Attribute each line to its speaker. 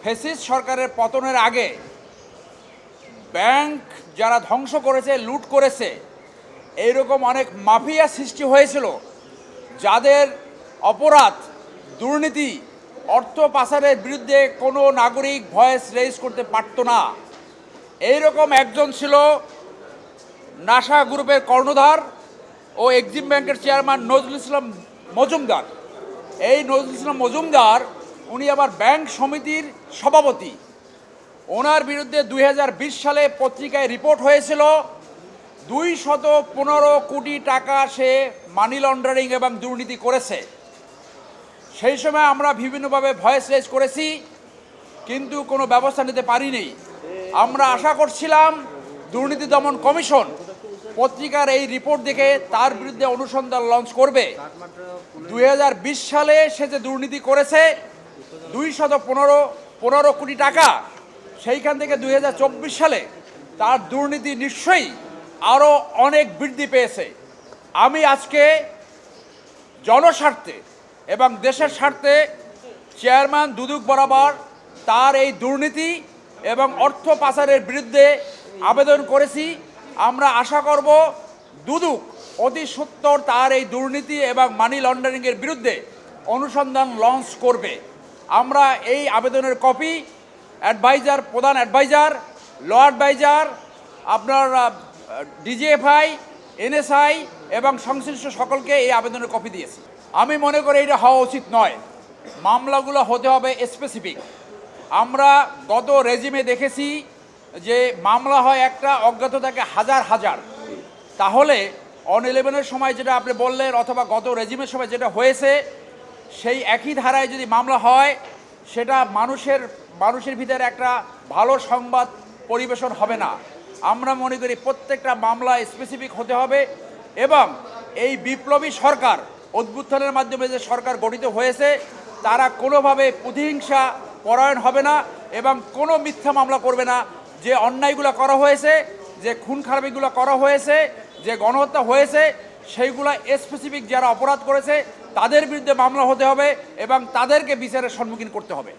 Speaker 1: Fascist সরকারের পতনের আগে ব্যাংক যারা ধ্বংস করেছে, লুট করেছে, এইরকম অনেক মাফিয়া সৃষ্টি হয়েছিল, যাদের অপরাধ, দুর্নীতি, অর্থ পাচারের বিরুদ্ধে কোনো নাগরিক ভয়েস রেজ করতে পারত না। এইরকম একজন ছিল নাসা গ্রুপের কর্ণধার ও এক্সিম ব্যাংকের চেয়ারম্যান নজরুল ইসলাম মজুমদার। এই নজরুল ইসলাম মজুমদার উনি আবার ব্যাংক সমিতির সভাপতি। ওনার বিরুদ্ধে 2020 সালে পত্রিকায় রিপোর্ট হয়েছিল 215 কোটি টাকা সে মানি লন্ডারিং এবং দুর্নীতি করেছে। সেই সময় আমরা বিভিন্নভাবে ভয়েস রেজ করেছি, কিন্তু কোনো ব্যবস্থা নিতে পারিনি। আমরা আশা করছিলাম দুর্নীতি দমন কমিশন পত্রিকার এই রিপোর্ট দেখে তার বিরুদ্ধে অনুসন্ধান লঞ্চ করবে। 2020 সালে সে যে দুর্নীতি করেছে 215 কোটি টাকা, সেইখান থেকে 2024 সালে তার দুর্নীতি নিশ্চয়ই আরও অনেক বৃদ্ধি পেয়েছে। আমি আজকে জনস্বার্থে এবং দেশের স্বার্থে চেয়ারম্যান দুদক বরাবর তার এই দুর্নীতি এবং অর্থ পাচারের বিরুদ্ধে আবেদন করেছি। আমরা আশা করব দুদক অতি সত্বর তার এই দুর্নীতি এবং মানি লন্ডারিংয়ের বিরুদ্ধে অনুসন্ধান লঞ্চ করবে। আমরা এই আবেদনের কপি অ্যাডভাইজার, প্রধান অ্যাডভাইজার, ল অ্যাডভাইজার, আপনার ডিজিএফআই, এনএসআই এবং সংশ্লিষ্ট সকলকে এই আবেদনের কপি দিয়েছি। আমি মনে করি এটা হওয়া উচিত নয়। মামলাগুলো হতে হবে স্পেসিফিক। আমরা গত রেজিমে দেখেছি যে মামলা হয় একটা, অজ্ঞাত থাকে হাজার হাজার। তাহলে অন 11-এর সময় যেটা আপনি বললেন, অথবা গত রেজিমের সময় যেটা হয়েছে, সেই একই ধারায় যদি মামলা হয়, সেটা মানুষের ভিতরে একটা ভালো সংবাদ পরিবেশন হবে না। আমরা মনে করি প্রত্যেকটা মামলা স্পেসিফিক হতে হবে এবং এই বিপ্লবী সরকার, অভ্যুত্থানের মাধ্যমে যে সরকার গঠিত হয়েছে, তারা কোনোভাবে প্রতিহিংসা পরায়ণ হবে না এবং কোনো মিথ্যা মামলা করবে না। যে অন্যায়গুলো করা হয়েছে, যে খুন খারাপিগুলো করা হয়েছে, যে গণহত্যা হয়েছে, সেইগুলো স্পেসিফিক যারা অপরাধ করেছে তাদের বিরুদ্ধে মামলা হতে হবে এবং তাদেরকে বিচারের সম্মুখীন করতে হবে।